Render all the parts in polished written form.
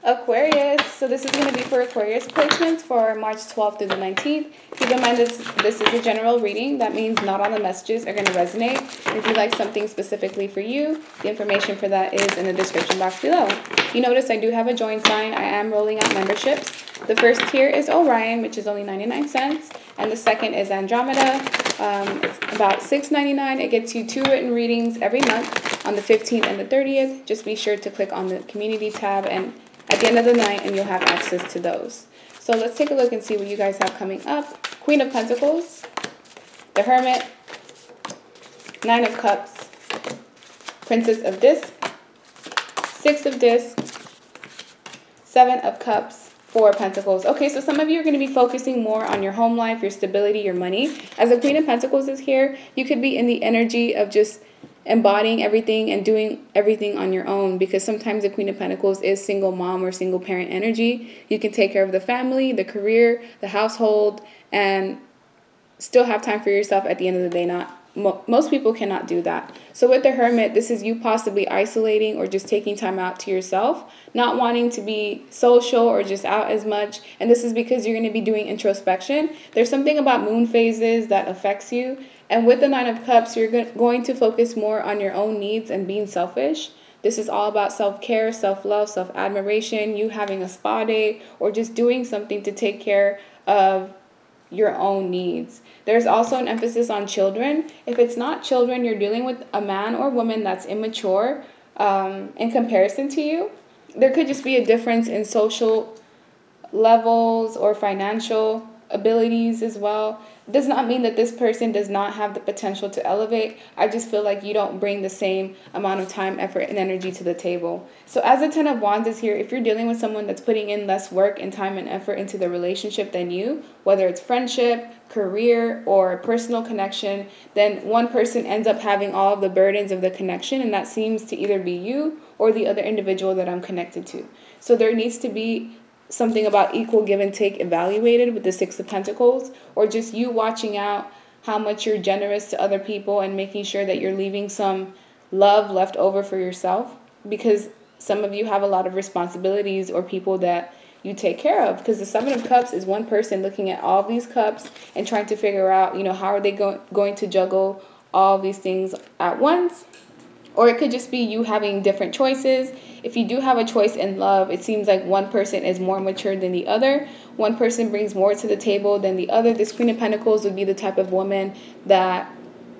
Aquarius, so this is going to be for Aquarius placements for March 12th through the 19th. Keep in mind this is a general reading. That means not all the messages are going to resonate. If you'd like something specifically for you, the information for that is in the description box below. You notice I do have a join sign. I am rolling out memberships. The first tier is Orion, which is only 99 cents. And the second is Andromeda. It's about $6.99. It gets you 2 written readings every month on the 15th and the 30th. Just be sure to click on the community tab and at the end of the night, and you'll have access to those. So let's take a look and see what you guys have coming up. Queen of Pentacles, the Hermit, 9 of Cups, Princess of Discs, 6 of Discs, 7 of Cups, 4 of Pentacles. Okay, so some of you are going to be focusing more on your home life, your stability, your money. As the Queen of Pentacles is here, you could be in the energy of just embodying everything and doing everything on your own, because sometimes the Queen of Pentacles is single mom or single parent energy. You can take care of the family, the career, the household, and still have time for yourself at the end of the day. Most people cannot do that. So with the Hermit, this is you possibly isolating or just taking time out to yourself, not wanting to be social or just out as much. And this is because you're going to be doing introspection. There's something about moon phases that affects you. And with the 9 of Cups, you're going to focus more on your own needs and being selfish. This is all about self-care, self-love, self-admiration, you having a spa day, or just doing something to take care of your own needs. There's also an emphasis on children. If it's not children, you're dealing with a man or woman that's immature in comparison to you. There could just be a difference in social levels or financial abilities as well. Does not mean that this person does not have the potential to elevate. I just feel like you don't bring the same amount of time, effort, and energy to the table. So as the 10 of Wands is here, if you're dealing with someone that's putting in less work and time and effort into the relationship than you, whether it's friendship, career, or a personal connection, then one person ends up having all of the burdens of the connection, and that seems to either be you or the other individual that I'm connected to. So there needs to be something about equal give and take evaluated with the 6 of Pentacles, or just you watching out how much you're generous to other people and making sure that you're leaving some love left over for yourself, because some of you have a lot of responsibilities or people that you take care of, because the 7 of Cups is one person looking at all these cups and trying to figure out, how are they going to juggle all these things at once. Or it could just be you having different choices. If you do have a choice in love, it seems like one person is more mature than the other. One person brings more to the table than the other. This Queen of Pentacles would be the type of woman that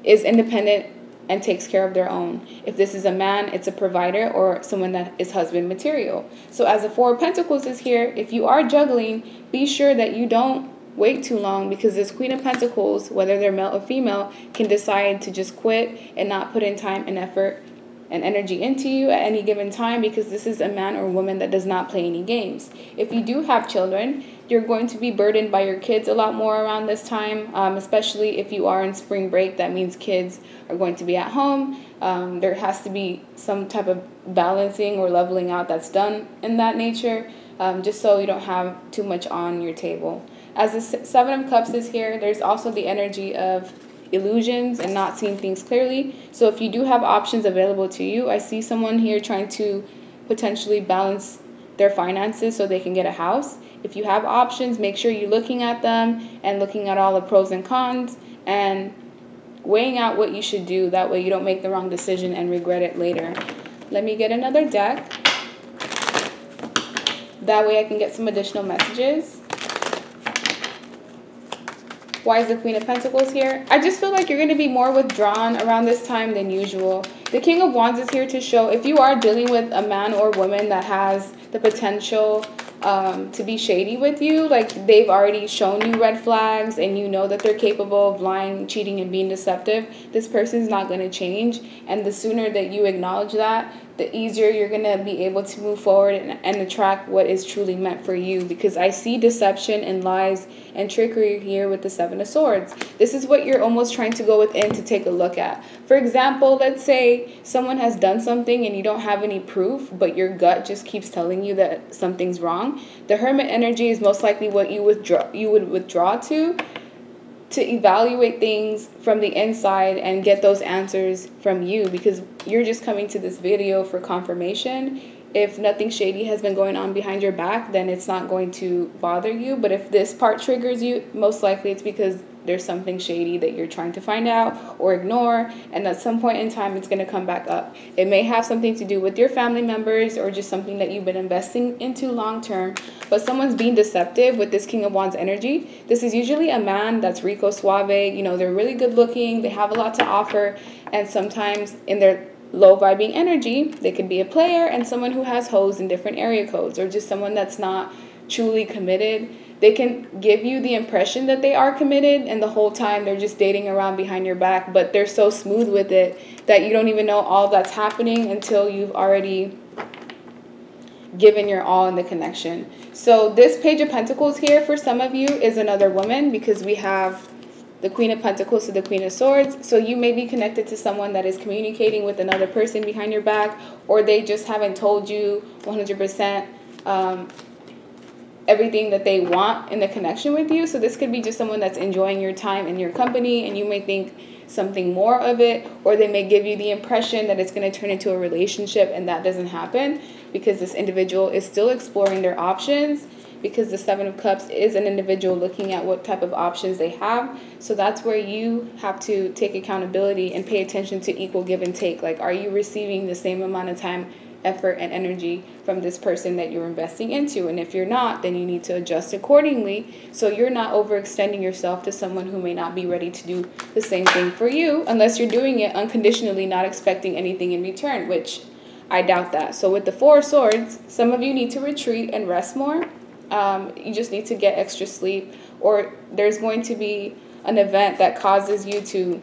is independent and takes care of their own. If this is a man, it's a provider or someone that is husband material. So as the 4 of Pentacles is here, if you are juggling, be sure that you don't wait too long, because this Queen of Pentacles, whether they're male or female, can decide to just quit and not put in time and effort and energy into you at any given time, because this is a man or woman that does not play any games. If you do have children, you're going to be burdened by your kids a lot more around this time, especially if you are in spring break. That means kids are going to be at home. There has to be some type of balancing or leveling out that's done in that nature, just so you don't have too much on your table. As the 7 of Cups is here, there's also the energy of illusions and not seeing things clearly. So if you do have options available to you, I see someone here trying to potentially balance their finances so they can get a house. If you have options, make sure you're looking at them and looking at all the pros and cons and weighing out what you should do. That way you don't make the wrong decision and regret it later. Let me get another deck. That way I can get some additional messages. Why is the Queen of Pentacles here? I just feel like you're going to be more withdrawn around this time than usual. The King of Wands is here to show if you are dealing with a man or woman that has the potential to be shady with you, like they've already shown you red flags and you know that they're capable of lying, cheating, and being deceptive, this person's not going to change. And the sooner that you acknowledge that, the easier you're going to be able to move forward and attract what is truly meant for you, because I see deception and lies and trickery here with the 7 of Swords. This is what you're almost trying to go within to take a look at. For example, let's say someone has done something and you don't have any proof, but your gut just keeps telling you that something's wrong. The Hermit energy is most likely what you would withdraw to evaluate things from the inside and get those answers from you, because you're just coming to this video for confirmation. If nothing shady has been going on behind your back, then it's not going to bother you. But if this part triggers you, most likely it's because there's something shady that you're trying to find out or ignore, and at some point in time it's going to come back up. It may have something to do with your family members or just something that you've been investing into long term, but someone's being deceptive with this King of Wands energy. This is usually a man that's rico suave, you know, they're really good looking, they have a lot to offer, and sometimes in their low vibing energy, they could be a player and someone who has hoes in different area codes, or just someone that's not truly committed. They can give you the impression that they are committed, and the whole time they're just dating around behind your back, but they're so smooth with it that you don't even know all that's happening until you've already given your all in the connection. So this Page of Pentacles here for some of you is another woman, because we have the Queen of Pentacles to the Queen of Swords. So you may be connected to someone that is communicating with another person behind your back, or they just haven't told you 100% everything that they want in the connection with you. So this could be just someone that's enjoying your time and your company, and you may think something more of it, or they may give you the impression that it's going to turn into a relationship, and that doesn't happen because this individual is still exploring their options, because the Seven of Cups is an individual looking at what type of options they have. So that's where you have to take accountability and pay attention to equal give and take. Like, are you receiving the same amount of time, effort, and energy from this person that you're investing into? And if you're not, then you need to adjust accordingly, so you're not overextending yourself to someone who may not be ready to do the same thing for you, unless you're doing it unconditionally, not expecting anything in return, which I doubt that. So with the Four of Swords, some of you need to retreat and rest more. You just need to get extra sleep, or there's going to be an event that causes you to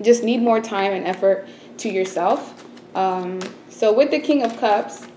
just need more time and effort to yourself. So with the King of Cups,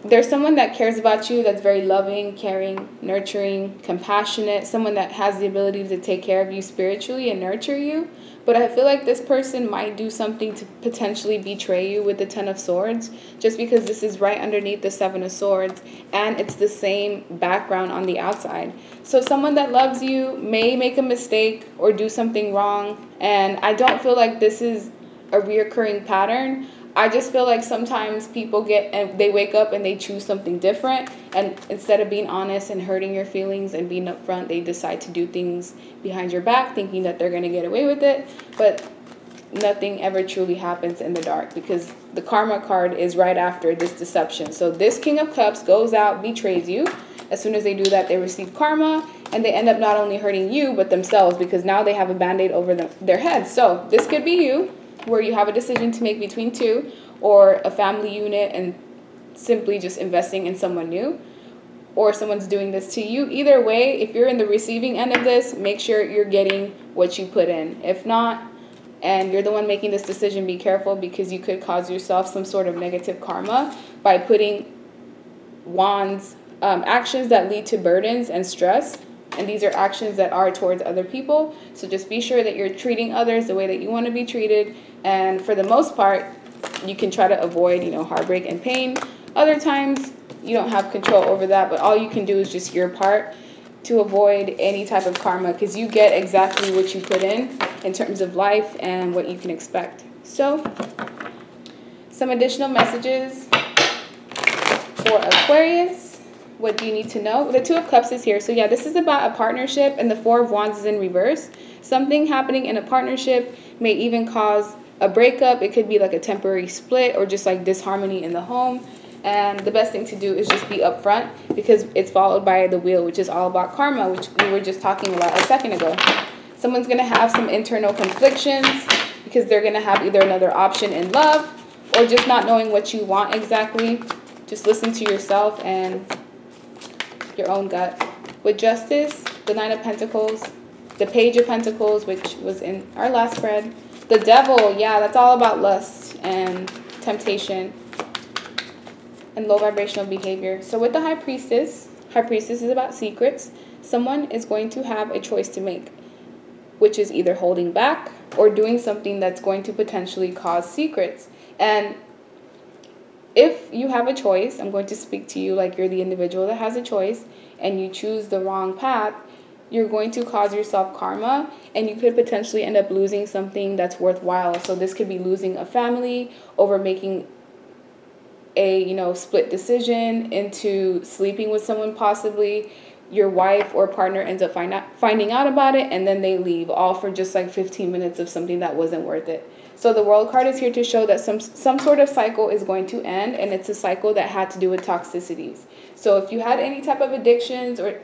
there's someone that cares about you, that's very loving, caring, nurturing, compassionate, someone that has the ability to take care of you spiritually and nurture you. But I feel like this person might do something to potentially betray you with the Ten of Swords, just because this is right underneath the Seven of Swords, and it's the same background on the outside. So someone that loves you may make a mistake or do something wrong, and I don't feel like this is a reoccurring pattern. I just feel like sometimes people they wake up and they choose something different, and instead of being honest and hurting your feelings and being upfront, they decide to do things behind your back thinking that they're going to get away with it. But nothing ever truly happens in the dark, because the karma card is right after this deception. So this King of Cups goes out, betrays you. As soon as they do that, they receive karma, and they end up not only hurting you but themselves, because now they have a band-aid over their heads. So this could be you, where you have a decision to make between two, or a family unit and simply just investing in someone new, or someone's doing this to you. Either way, if you're in the receiving end of this, make sure you're getting what you put in. If not, and you're the one making this decision, be careful, because you could cause yourself some sort of negative karma by putting wands, actions that lead to burdens and stress. And these are actions that are towards other people. So just be sure that you're treating others the way that you want to be treated. And for the most part, you can try to avoid, heartbreak and pain. Other times, you don't have control over that, but all you can do is just your part to avoid any type of karma, because you get exactly what you put in terms of life and what you can expect. So, some additional messages for Aquarius. What do you need to know? The Two of Cups is here. So yeah, this is about a partnership, and the Four of Wands is in reverse. Something happening in a partnership may even cause a breakup. It could be like a temporary split, or just like disharmony in the home. And the best thing to do is just be upfront, because it's followed by the Wheel, which is all about karma, which we were just talking about a second ago. Someone's going to have some internal conflictions, because they're going to have either another option in love, or just not knowing what you want exactly. Just listen to yourself and your own gut. With Justice, the Nine of Pentacles, the Page of Pentacles, which was in our last spread, the Devil, yeah, that's all about lust and temptation and low vibrational behavior. So with the High Priestess is about secrets. Someone is going to have a choice to make, which is either holding back or doing something that's going to potentially cause secrets. And if you have a choice, I'm going to speak to you like you're the individual that has a choice, and you choose the wrong path, you're going to cause yourself karma, and you could potentially end up losing something that's worthwhile. So this could be losing a family over making a, split decision into sleeping with someone possibly. Your wife or partner ends up finding out about it, and then they leave, all for just like 15 minutes of something that wasn't worth it. So the World card is here to show that some sort of cycle is going to end, and it's a cycle that had to do with toxicities. So if you had any type of addictions or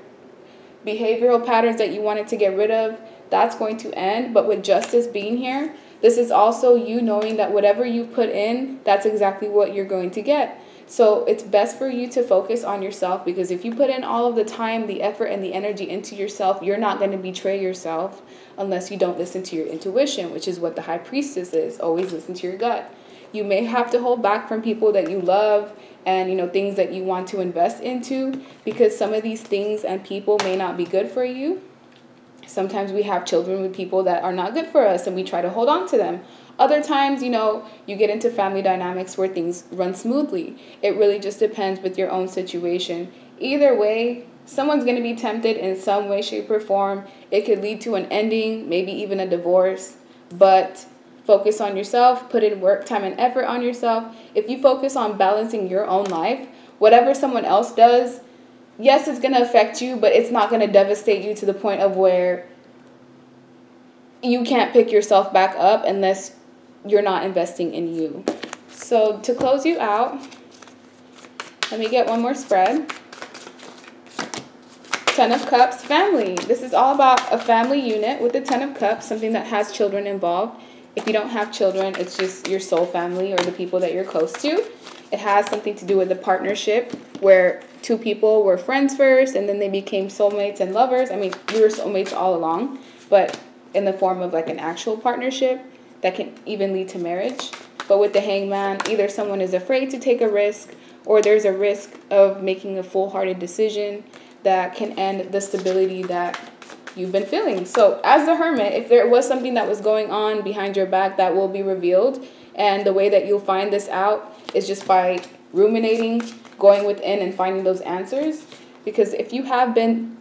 behavioral patterns that you wanted to get rid of, that's going to end. But with justice being here, this is also you knowing that whatever you put in, that's exactly what you're going to get. So it's best for you to focus on yourself, because if you put in all of the time, the effort, and the energy into yourself, you're not going to betray yourself unless you don't listen to your intuition, which is what the High Priestess is. Always listen to your gut. You may have to hold back from people that you love and, things that you want to invest into, because some of these things and people may not be good for you. Sometimes we have children with people that are not good for us, and we try to hold on to them. Other times, you get into family dynamics where things run smoothly. It really just depends with your own situation. Either way, someone's going to be tempted in some way, shape, or form. It could lead to an ending, maybe even a divorce. But focus on yourself. Put in work, time, and effort on yourself. If you focus on balancing your own life, whatever someone else does, yes, it's going to affect you, but it's not going to devastate you to the point of where you can't pick yourself back up unless you're not investing in you. So to close you out, let me get one more spread. 10 of Cups, family. This is all about a family unit with the 10 of Cups, something that has children involved. If you don't have children, it's just your soul family or the people that you're close to. It has something to do with a partnership where two people were friends first and then they became soulmates and lovers. I mean, you were soulmates all along, but in the form of like an actual partnership that can even lead to marriage. But with the Hangman, either someone is afraid to take a risk, or there's a risk of making a full-hearted decision that can end the stability that you've been feeling. So as the Hermit, if there was something that was going on behind your back, that will be revealed. And the way that you'll find this out is just by ruminating, going within and finding those answers. Because if you have been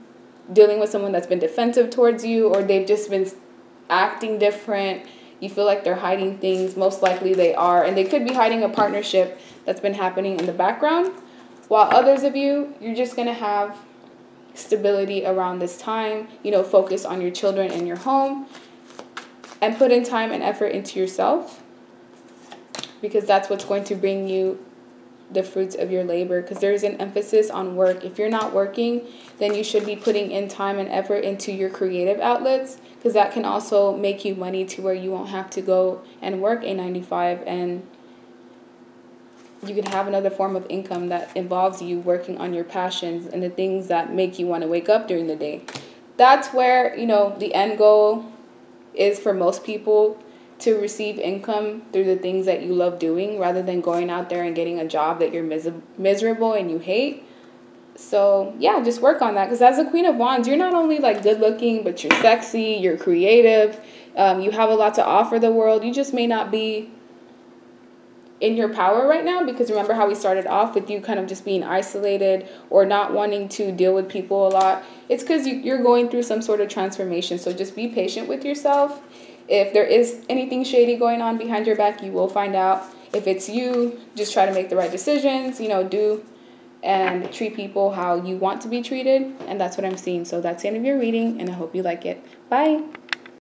dealing with someone that's been defensive towards you, or they've just been acting different, you feel like they're hiding things, most likely they are. And they could be hiding a partnership that's been happening in the background. While others of you, you're just going to have stability around this time. Focus on your children and your home, and put in time and effort into yourself, because that's what's going to bring you the fruits of your labor. Because there's an emphasis on work. If you're not working, then you should be putting in time and effort into your creative outlets, because that can also make you money to where you won't have to go and work a 9-to-5, and you could have another form of income that involves you working on your passions and the things that make you want to wake up during the day. That's where, the end goal is for most people, to receive income through the things that you love doing, rather than going out there and getting a job that you're miserable and you hate. So yeah, just work on that, because as a Queen of Wands, you're not only like good looking, but you're sexy, you're creative, you have a lot to offer the world. You just may not be in your power right now, because remember how we started off with you kind of just being isolated or not wanting to deal with people a lot. It's because you're going through some sort of transformation. So just be patient with yourself. If there is anything shady going on behind your back, you will find out. If it's you, just try to make the right decisions, do and treat people how you want to be treated. And that's what I'm seeing. So that's the end of your reading, and I hope you like it. Bye.